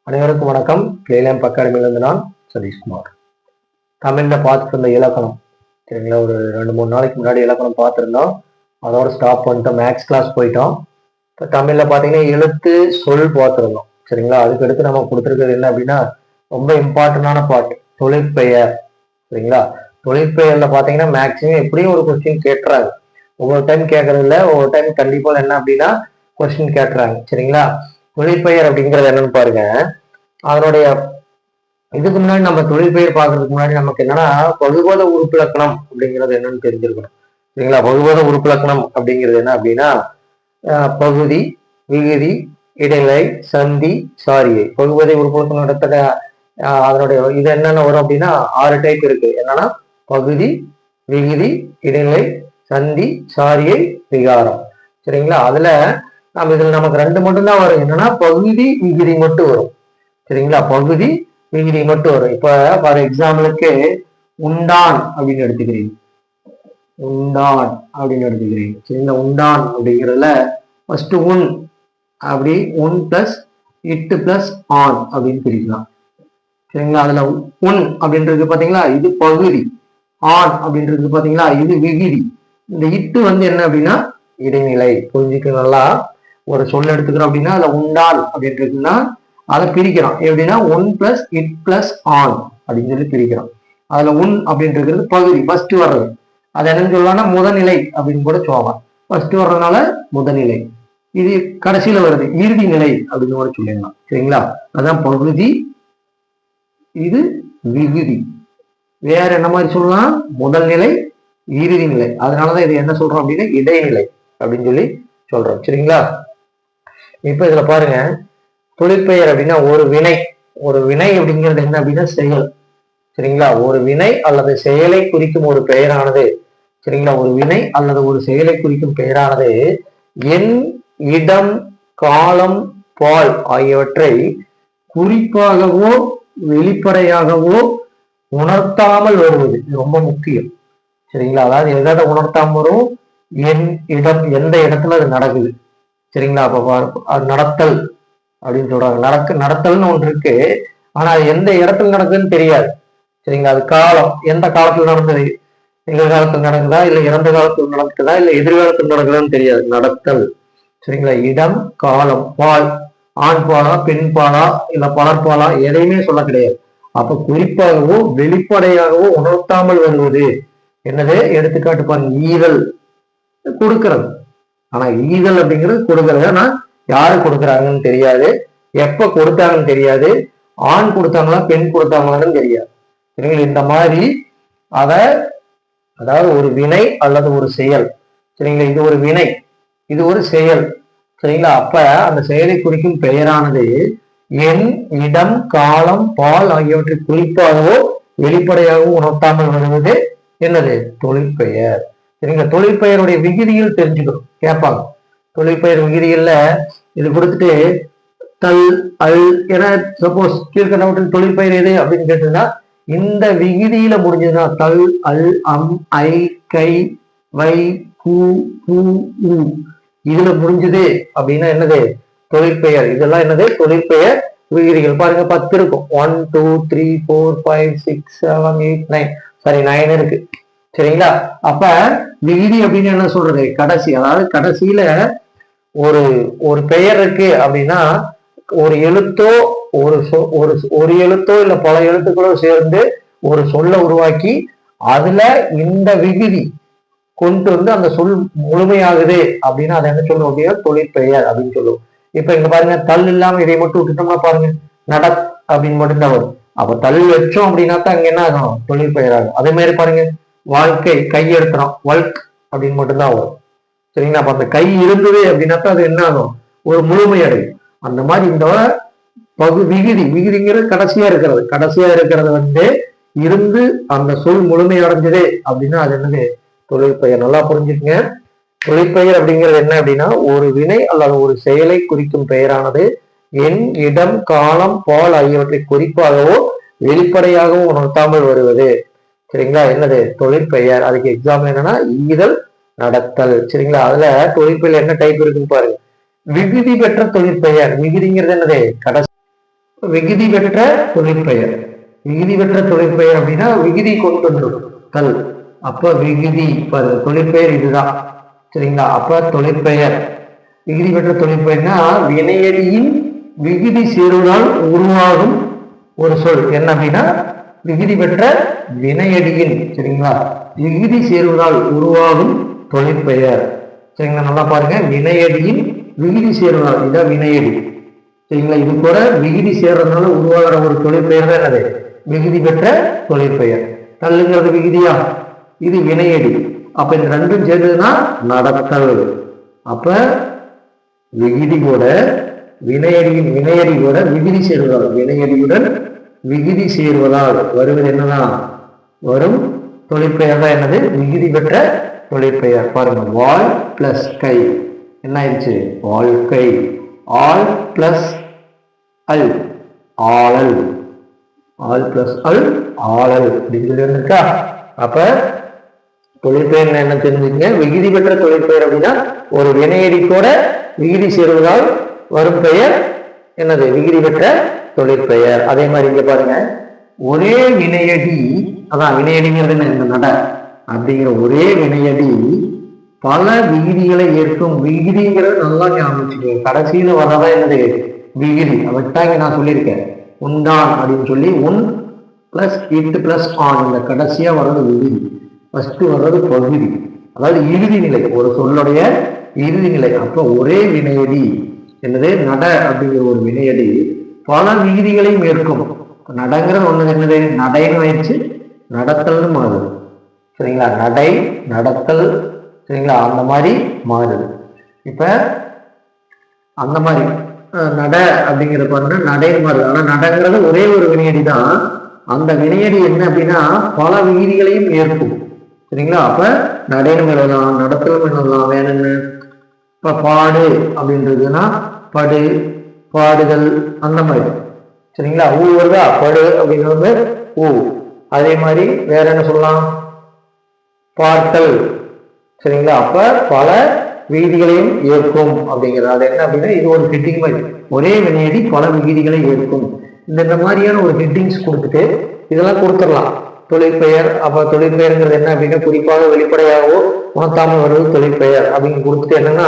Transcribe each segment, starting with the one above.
அனைவருக்கும் வணக்கம். கேஎல்எம் அகாடமியிலிருந்து நான் சதீஷ்குமார். தமிழ்ல பார்த்துட்டு இருந்த இலக்கணம் சரிங்களா, ஒரு 2-3 நாளைக்கு முன்னாடி இலக்கணம் பார்த்துருந்தோம். அதோட ஸ்டாப் பண்ணிட்டோம். மேக்ஸ் கிளாஸ் போயிட்டோம். இப்போ தமிழ்ல பார்த்தீங்கன்னா எழுத்து சொல் பார்த்துருந்தோம் சரிங்களா. அதுக்கடுத்து நம்ம கொடுத்துருக்கிறது என்ன அப்படின்னா ரொம்ப இம்பார்ட்டண்டான பார்ட் தொழிற்பெயர் சரிங்களா. தொழிற்பெயர்ல பார்த்தீங்கன்னா மேக்ஸிமம் எப்படியும் ஒரு கொஸ்டின் கேட்டுறாங்க. ஒவ்வொரு டைம் கேட்கறது இல்லை, ஒவ்வொரு டைம் கண்டிப்பாக என்ன அப்படின்னா கொஸ்டின் கேட்டுறாங்க சரிங்களா. தொழிற்பெயர் அப்படிங்கிறது என்னன்னு பாருங்க. அதனுடைய இதுக்கு முன்னாடி நம்ம தொழிற்பெயர் பார்க்கறதுக்கு முன்னாடி நமக்கு என்னன்னா பகுபத உறுப்பிலக்கணம் அப்படிங்கிறது என்னன்னு தெரிஞ்சிருக்கணும் சரிங்களா. பகுபத உறுப்பிலக்கணம் அப்படிங்கிறது என்ன அப்படின்னா பகுதி, விகுதி, இடைநிலை, சந்தி, சாரியை. பகுபத உறுப்பிலக்கணம் இடத்துல அதனுடைய இது என்னென்ன வரும் அப்படின்னா 6 டைப் இருக்கு. என்னன்னா பகுதி, விகுதி, இடைநிலை, சந்தி, சாரியை, விகாரம் சரிங்களா. அதுல இதுல நமக்கு 2 மட்டும்தான் வரும். என்னன்னா பகுதி, விகுதி மட்டும் வரும் சரிங்களா. பகுதி, விகுதி மட்டும் வரும். இப்ப ஃபார் எக்ஸாம்பிளுக்கு உண்டான் அப்படின்னு எடுத்துக்கிறீங்க. உண்டான் அப்படின்னு எடுத்துக்கிறீங்க சரிங்களா. உண்டான் அப்படிங்கிறதுல ஃபர்ஸ்ட் உன் அப்படி உன் பிளஸ் இட்டு பிளஸ் ஆன் அப்படின்னு பிரிக்கலாம் சரிங்களா. அதுல உன் அப்படின்றது பாத்தீங்களா இது பகுதி, ஆன் அப்படின்றது பாத்தீங்களா இது விகுதி. இந்த இட்டு என்ன அப்படின்னா இடைநிலை. புரிஞ்சுக்க நல்லா. ஒரு சொல் எடுத்துக்கிறோம் அப்படின்னா அதுல உண்டான் அப்படின்றதுன்னா அதை பிரிக்கிறோம் எப்படின்னா one plus it plus on அப்படின்னு சொல்லி பிரிக்கிறோம். அதுல உன் அப்படின்றது பகுதி ஃபர்ஸ்ட் வர்றது. அது என்னன்னு சொல்லலாம்னா முதநிலை அப்படின்னு கூட சொல்லலாம். ஃபர்ஸ்ட் வர்றதுனால முதநிலை. இது கடைசியில வருது இறுதி நிலை அப்படின்னு கூட சொல்லிடலாம் சரிங்களா. அதான் பகுதி, இது விகுதி. வேற என்ன மாதிரி சொல்லலாம் முதல் நிலை, இறுதி நிலை. அதனாலதான் இது என்ன சொல்றோம் அப்படின்னா இடைநிலை அப்படின்னு சொல்லி சொல்றோம் சரிங்களா. இப்ப இதுல பாருங்க தொழிற்பெயர் அப்படின்னா ஒரு வினை. ஒரு வினை அப்படிங்கிறது என்ன அப்படின்னா செயல் சரிங்களா. ஒரு வினை அல்லது செயலை குறிக்கும் ஒரு பெயரானது சரிங்களா. ஒரு வினை அல்லது ஒரு செயலை குறிக்கும் பெயரானது எண், இடம், காலம், பால் ஆகியவற்றை குறிப்பாகவோ வெளிப்படையாகவோ உணர்த்தாமல் வருவது. இது ரொம்ப முக்கியம் சரிங்களா. அதாவது எதை உணர்த்தாம வரும்? எண், இடம், எந்த இடத்துல அது நடக்குது சரிங்களா. அப்ப நடத்தல் அப்படின்னு சொல்றாங்க. நடத்தல்னு ஒன்று இருக்கு. ஆனா அது எந்த இடத்துல நடக்குதுன்னு தெரியாது சரிங்களா. அது காலம், எந்த காலத்துல நடந்தது, நிகழ்காலத்தில் நடக்குதா இல்ல இறந்த காலத்தில் நடக்குதா இல்ல எதிர்காலத்தில் நடக்குதான்னு தெரியாது. நடத்தல் சரிங்களா. இடம், காலம், பால், ஆண் பாலா பெண் பாலா இல்ல பலர்பாலா எதையுமே சொல்ல கிடையாது. அப்ப குறிப்பாகவோ வெளிப்படையாகவோ உணர்த்தாமல் வருவது என்னது? எடுத்துக்காட்டு பாருங்க, ஈதல் கொடுக்கறது. ஆனா ஈதல் அப்படிங்கிறது கொடுக்கறது. ஆனா யாரு கொடுக்குறாங்கன்னு தெரியாது, எப்ப கொடுத்தாங்கன்னு தெரியாது, ஆண் கொடுத்தாங்களா பெண் கொடுத்தாங்களான்னு தெரியாது சரிங்களா. இந்த மாதிரி அதாவது ஒரு வினை அல்லது ஒரு செயல் சரிங்களா. இது ஒரு வினை, இது ஒரு செயல் சரிங்களா. அப்ப அந்த செயலை குறிக்கும் பெயரானது எண், இடம், காலம், பால் ஆகியவற்றை குறிப்பாகவோ வெளிப்படையாகவோ உணர்த்தாமல் வருவது என்னது? தொழிற்பெயர் சரிங்களா. தொழிற்பெயருடைய விகுதியில் தெரிஞ்சுக்கணும், கேட்பாங்க. தொழிற்பெயர் விகுதிகள்ல இது கொடுத்துட்டு தல், அல் என சப்போஸ் கீழ்கண்டவற்றின் தொழிற்பெயர் எது அப்படின்னு கேட்டதுன்னா இந்த விகுதியில முடிஞ்சதுன்னா தல், அல், அம், ஐ, கை, வை, கு, கு, உ இதுல முடிஞ்சது அப்படின்னா என்னது? தொழிற்பெயர். இதெல்லாம் என்னது? தொழிற்பெயர் விகுதிகள். பாருங்க 10 இருக்கும். 1 2 3 4 5 6 7 8 9 சாரி 9 இருக்கு சரிங்களா. அப்ப விகுதி அப்படின்னு என்ன சொல்றது? கடைசி. அதாவது கடைசியில ஒரு ஒரு பெயர் இருக்கு அப்படின்னா ஒரு எழுத்தோ ஒரு எழுத்தோ இல்ல பல எழுத்துக்களோ சேர்ந்து ஒரு சொல்ல உருவாக்கி அதுல இந்த விகுதி கொண்டு அந்த சொல் முழுமையாகுது அப்படின்னா அதை என்ன சொல்லுவோம் அப்படின்னா தொழிற்பெயர் அப்படின்னு சொல்லுவோம். இப்ப இங்க பாருங்க, தல் இல்லாம இதை மட்டும் விட்டுட்டோம்னா பாருங்க நட அப்படின்னு மட்டும்தான் வரும். அப்ப தல் வச்சோம் அப்படின்னா தான் அங்க என்ன ஆகும்? தொழிற்பெயர் ஆகும். அதே மாதிரி பாருங்க, வாழ்க்கை கையெழுத்துறோம் வல்க் அப்படின்னு மட்டும்தான் வரும் சரிங்களா. அப்ப அந்த கை இருந்தது அப்படின்னாக்கா அது என்ன ஆகும்? ஒரு முழுமையடையும். அந்த மாதிரி இந்த விகுதிங்கிறது கடைசியா இருக்கிறது இருந்து அந்த சொல் முழுமை அடைஞ்சது அப்படின்னா அது என்னது? தொழிற்பெயர். நல்லா புரிஞ்சுக்கங்க. தொழிற்பெயர் அப்படிங்கிறது என்ன அப்படின்னா ஒரு வினை அல்லது ஒரு செயலை குறிக்கும் பெயரானது எண், இடம், காலம், பால் ஆகியவற்றை குறிப்பாகவோ வெளிப்படையாகவோ உணர்த்தாமல் வருவது சரிங்களா. என்னது? தொழிற்பெயர். அதுக்கு எக்ஸாம்பிள் என்னன்னா ஈதல், நடத்தல் சரிங்களா. அதுல தொழிற்பெயர் என்ன டைப் இருக்குன்னு பாருங்க. விகுதி பெற்ற தொழிற்பெயர். விகுதிங்கிறது என்னது? கடைசி. விகுதி பெற்ற தொழிற்பெயர். விகுதி பெற்ற தொழிற்பெயர் அப்படின்னா விகுதி கொண்டு வந்துடும். அப்ப விகுதி தொழிற்பெயர் இதுதான். சரிங்களா? அப்ப தொழிற்பெயர் விகுதி பெற்ற தொழிற்பெயர்னா வினையடியின் விகுதி சேருவதால் உருவாகும் ஒரு சொல். என்ன அப்படின்னா விகுதி பெற்ற வினையடியின், சரிங்களா, விகுதி சேருவதால் உருவாகும் தொழிற்பெயர். சரிங்களா? நல்லா பாருங்க, வினையடியின் விகுதி சேருவதால், இதான் வினையடி. சரிங்களா? இது கூட விகுதி சேர்றதுனால உருவாகிற ஒரு தொழிற்பெயர் தான் என்னது? விகுதி பெற்ற தொழிற்பெயர். தள்ளுங்கிறது விகுதியா, இது வினையடி. அப்ப இந்த ரெண்டும் சேர்ந்ததுன்னா நடத்தல். அப்ப விகுதி கூட வினையடி கூட விகுதி சேருவதால், வினையடியுடன் விகுதி சேருவதால் வருவது என்னதான் வரும் தொழிற்பெயர் தான் என்னது? விகுதி பெற்ற தொழிற்பெயர். பாருங்க, வாள் பிளஸ் கை என்ன ஆயிடுச்சு? வாழ்க்கை. ஆள் பிளஸ் அல் ஆளல். ஆள் பிளஸ் அல் ஆளல் இருக்கா? அப்ப தொழிற்பெயர் என்ன தெரிஞ்சுக்கங்க, விகுதி பெற்ற தொழிற்பெயர் அப்படின்னா ஒரு வினையடி கூட விகுதி சேருவதால் வரும் பெயர் என்னது? விகுதி பெற்ற தொழிற்பெயர். அதே மாதிரி இங்க பாருங்க, ஒரே வினையடி, அதான் வினையடிங்கிறது என்ன? இந்த நட அப்படிங்கிற ஒரே வினையடி பல விகுதிகளை ஏற்கும். விகுதிங்கிறது நல்லா ஞாபகம், கடைசியில வரதான் என்னது? விகுதி. அவட்டாங்க நான் சொல்லியிருக்கேன், உண்டான் அப்படின்னு சொல்லி உன் பிளஸ் இட்டு பிளஸ் ஆன், இந்த கடைசியா வர்றது விகுதி, ஃபர்ஸ்ட் வர்றது பகுதி, அதாவது இறுதி நிலை, ஒரு சொல்லுடைய இறுதி நிலை. அப்ப ஒரே வினையடி என்னது? நட அப்படிங்கிற ஒரு வினையடி பல விகுதிகளையும் ஏற்கும். நடங்கிறது ஒண்ணு என்னது? நடைன்னு ஆயிடுச்சு, நடத்தல்னு மாறுது. சரிங்களா? நடை நடத்தல், சரிங்களா, அந்த மாதிரி மாறுது. இப்ப அந்த மாதிரி நட அப்படிங்கிற பாருங்க நடைன்னு மாறுது. ஆனா நடங்கிறது ஒரே ஒரு வினையடி தான். அந்த வினையடி என்ன அப்படின்னா பல விகுதிகளையும் ஏற்கும். சரிங்களா? அப்ப நடைன்னு எழுதலாம், நடத்தலும் எழுதலாம். வேணும்னு இப்ப பாடு அப்படின்றதுன்னா படு, பாடுதல், அந்த மாதிரி. சரிங்களா? ஊ வருதா? படு அப்படிங்கிறது ஊ. அதே மாதிரி வேற என்ன சொல்லலாம்? பார்த்தல். சரிங்களா? அப்ப பல விகுதிகளையும் ஏற்கும் அப்படிங்கிறது. அது என்ன அப்படின்னா இது ஒரு ஹெட்டிங் மாதிரி, ஒரே வினையடி பல விகுதிகளை ஏற்கும். இந்த மாதிரியான ஒரு ஹெட்டிங்ஸ் கொடுத்துட்டு இதெல்லாம் கொடுத்துடலாம். தொழிற்பெயர். அப்ப தொழிற்பெயர்ங்கிறது என்ன அப்படின்னா குறிப்பாக வெளிப்படையாகவோ உணர்த்தாமல் வருவது தொழிற்பெயர் அப்படின்னு கொடுத்துட்டு என்னன்னா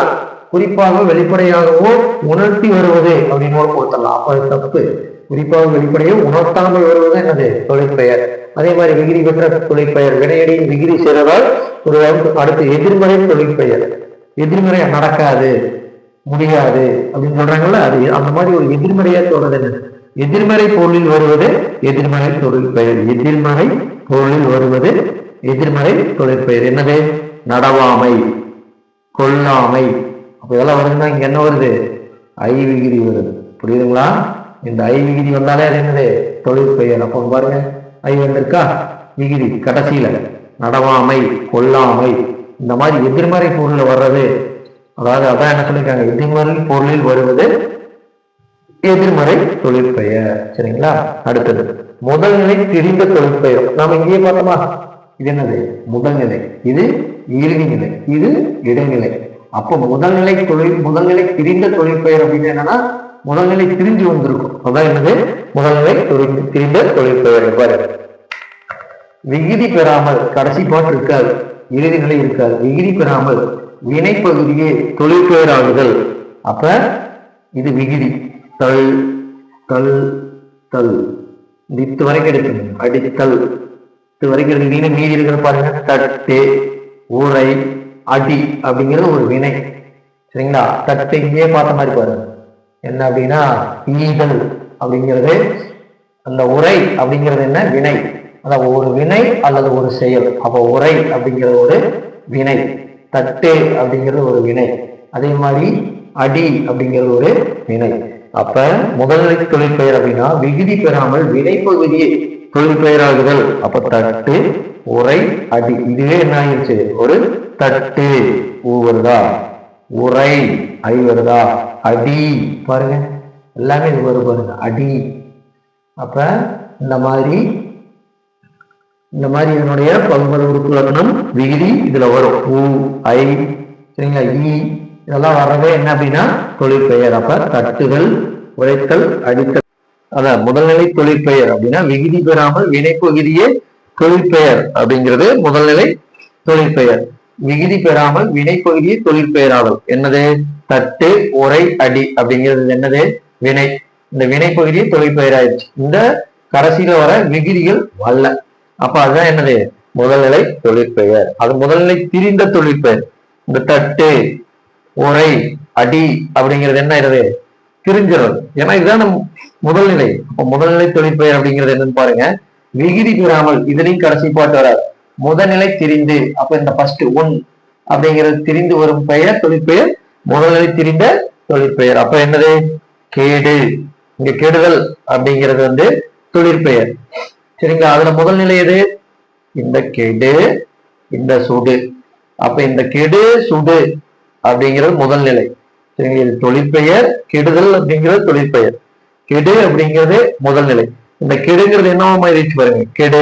குறிப்பாக வெளிப்படையாகவோ உணர்த்தி வருவது அப்படின்னு கொடுத்துடலாம். அப்ப அது தப்பு. குறிப்பாக வெளிப்படையோ உணர்த்தாமல் வருவது என்னது? தொழிற்பெயர். அதே மாதிரி விகுதி பெற்ற தொழிற்பெயர் வினையடியின் விகுதி சேரதால் ஒரு அடுத்து எதிர்மறை தொழிற்பெயர். எதிர்மறை நடக்காது, முடியாது அப்படின்னு சொல்றாங்கல்ல, அது அந்த மாதிரி ஒரு எதிர்மறையா சொல்றது என்ன? எதிர்மறை பொருளில் வருவது எதிர்மறை தொழிற்பெயர். எதிர்மறை பொருளில் வருவது எதிர்மறை தொழிற்பெயர். என்னது? நடவாமை, கொல்லாமை. அப்ப இதெல்லாம் வருதுன்னா இங்க என்ன வருது? ஐ விகுதி வருது. புரியுதுங்களா? இந்த ஐ விகுதி வந்தாலே அது என்னது? தொழிற்பெயர். அப்போ பாருங்க, ஐ வந்திருக்கா விகுதி கடைசியில. நடவாமை, கொல்லாமை, இந்த மாதிரி எதிர்மறை பொருள்ல வர்றது, அதாவது அதான் என்ன சொல்லியிருக்காங்க, எதிர்மறை பொருளில் வருவது எதிர்மறை தொழிற்பெயர். சரிங்களா? அடுத்தது முதல் நிலை திரிந்த தொழிற்பெயர். நாம இங்கேயே பார்த்தோமா? இது என்னது? முதல் நிலை, இது இறுதி நிலை, இது இடைநிலை. அப்போ முதல்நிலை திரிந்த தொழிற்பெயர் அப்படின்னு என்னன்னா முதல்நிலை திரிஞ்சு வந்திருக்கும். அதான் என்னது? முதல்நிலை திரிந்த தொழிற்பெயர். பாரு, விகுதி பெறாமல், கடைசி பாட்டு இருக்காது, இறுதி நிலை இருக்காது. விகுதி பெறாமல் வினைப்பகுதியே தொழிற்பெயர் ஆகுதல். அப்ப இது விகுதி. தல் தல் தல், இது வரைக்கும் எடுக்கணும். அடித்தல் இது வரைக்கும் எடுத்தீங்கன்னா மீதி இருக்கிற பாருங்க, தட்டு, ஊரை, அடி அப்படிங்கிறது ஒரு வினை. சரிங்களா? தட்டு இங்கேயே பார்த்த மாதிரி பாருங்க, என்ன அப்படின்னா ஈதல் அப்படிங்கிறது. அந்த உரை அப்படிங்கிறது என்ன? வினை. அதாவது ஒரு வினை அல்லது ஒரு செயல். அப்போ உரை அப்படிங்கிறது ஒரு வினை, தட்டு அப்படிங்கிறது ஒரு வினை. அதே மாதிரி அடி அப்படிங்கிறது ஒரு வினை. அப்ப முதல்நிலை தொழிற்பெயர் அப்படின்னா விகுதி பெறாமல் வினைப்பகுதியை தொழிற்பெயராகுதல். அப்ப தட்டு, உரை, அடி, இதுவே என்ன ஆயிடுச்சு? ஒரு தட்டு ஊ வருதா, உரை ஐ வருதா, அடி பாருங்க எல்லாமே இது வரும் பாருங்க, அடி. அப்ப இந்த மாதிரி இதனுடைய பகுபத உறுப்பு லக்னம் விகுதி இதுல வரும். ஊ, ஐ, சரிங்களா, ஈ, இதெல்லாம் வர்றதே என்ன அப்படின்னா தொழிற்பெயர். அப்ப தட்டுதல், உழைத்தல், அடித்தல். அதான் முதல்நிலை தொழிற்பெயர் அப்படின்னா விகுதி பெறாமல் வினைப்பகுதியே தொழிற்பெயர் அப்படிங்கிறது முதல்நிலை தொழிற்பெயர். விகுதி பெறாமல் வினைப்பகுதியே தொழிற்பெயராதல் என்னது? தட்டு, உரை, அடி அப்படிங்கிறது என்னது? வினை. இந்த வினைப்பகுதியே தொழிற்பெயர் ஆயிடுச்சு. இந்த கடைசியில வர விகுதிகள் வரல. அப்ப அதுதான் என்னது? முதல்நிலை தொழிற்பெயர். அது முதல்நிலை திரிந்த தொழிற்பெயர். இந்த தட்டு, உரை, அடி அப்படிங்கிறது என்ன ஆயிடுது? திரிஞ்சிடும். ஏன்னா இதுதான் நம் முதல்நிலை. அப்ப முதல்நிலை தொழிற்பெயர் அப்படிங்கிறது என்னன்னு பாருங்க. விகுதி பெறாமல் இதுலயும் கடைசி பாட்டு வராது. முதல்நிலை திரிந்து, அப்ப இந்த ஃபர்ஸ்ட் ஒன் அப்படிங்கிறது திரிந்து வரும் பெயர் தொழிற்பெயர் முதல்நிலை திரிந்த தொழிற்பெயர். அப்ப என்னது? கேடு. இங்க கெடுதல் அப்படிங்கிறது வந்து தொழிற்பெயர். சரிங்களா? அதுல முதல்நிலை எது? இந்த கெடு, இந்த சுடு. அப்ப இந்த கெடு, சுடு அப்படிங்கிறது முதல்நிலை. சரிங்களா? இது தொழிற்பெயர். கெடுதல் அப்படிங்கிறது தொழிற்பெயர். கெடு அப்படிங்கிறது முதல்நிலை. இந்த கெடுங்கிறது என்னவா மாறிடுச்சு பாருங்க. கெடு.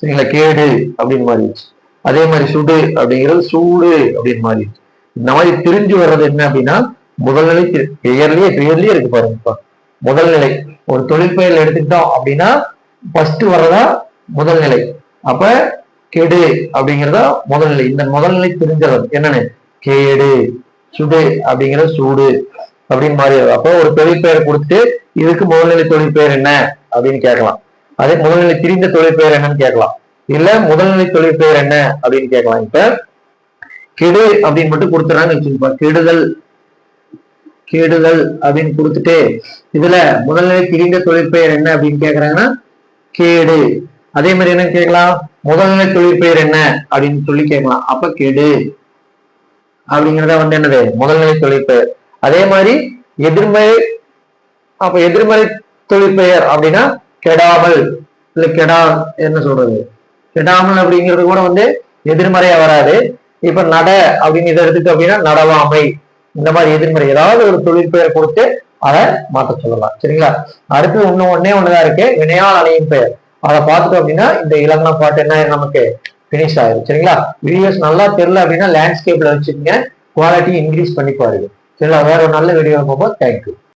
சரிங்களா? கேடு அப்படின்னு மாறிடுச்சு. அதே மாதிரி சுடு அப்படிங்கிறது சூடு அப்படின்னு மாறிடுச்சு. இந்த மாதிரி திரிஞ்சு வர்றது என்ன அப்படின்னா முதல்நிலை. பெயர்லயே இருக்கு பாருங்க. முதல்நிலை ஒரு தொழிற்பெயர்ல எடுத்துக்கிட்டோம் அப்படின்னா ஃபர்ஸ்ட் வர்றதா முதல்நிலை. அப்ப கெடு அப்படிங்கிறதா முதல்நிலை. இந்த முதல்நிலை தெரிஞ்சது என்னன்னு? கேடு. சுடு அப்படிங்கிறது சூடு அப்படின்னு மாறி. அப்போ ஒரு தொழிற்பெயரை கொடுத்துட்டு இதுக்கு முதல்நிலை தொழிற்பெயர் என்ன அப்படின்னு கேட்கலாம். அதே முதல்நிலை திரிந்த தொழிற்பெயர் என்னன்னு கேட்கலாம். இல்ல முதல்நிலை தொழிற்பெயர் என்ன அப்படின்னு கேட்கலாம். இப்ப கெடு அப்படின்னு மட்டும் கொடுத்துறான்னு வச்சுப்பா. கெடுதல், கெடுதல் அப்படின்னு கொடுத்துட்டு இதுல முதல்நிலை திரிந்த தொழிற்பெயர் என்ன அப்படின்னு கேக்குறாங்கன்னா கேடு. அதே மாதிரி என்ன கேட்கலாம்? முதல்நிலை தொழிற்பெயர் என்ன அப்படின்னு சொல்லி கேட்கலாம். அப்ப கெடு அப்படிங்கிறத வந்து என்னது? முதல்நிலை தொழிற்பெயர். அதே மாதிரி எதிர்மறை. அப்ப எதிர்மறை தொழிற்பெயர் அப்படின்னா கெடாமல், இல்ல கெடா என்ன சொல்றது? கெடாமல் அப்படிங்கிறது கூட வந்து எதிர்மறையா வராது. இப்ப நட அப்படின்னு இதை எடுத்துட்டு அப்படின்னா நடவாமை. இந்த மாதிரி எதிர்மறை ஏதாவது ஒரு தொழிற்பெயர் கொடுத்து அதை மாற்ற சொல்லலாம். சரிங்களா? அடுத்து ஒன்னே ஒண்ணுதான் இருக்கு. வினையால் அணையும் பெயர். அதை பார்த்துட்டோம் அப்படின்னா இந்த இலக்கண பாட்டு என்ன நமக்கு பினிஷ் ஆயிடும். சரிங்களா? வீடியோஸ் நல்லா தெரியல அப்படின்னா லேண்ட்ஸ்கேப்ல வச்சுக்கோங்க. குவாலிட்டி இன்க்ரீஸ் பண்ணி பாருங்க. சரிங்களா? வேற ஒரு நல்ல வீடியோ பார்ப்போம். தேங்க்யூ.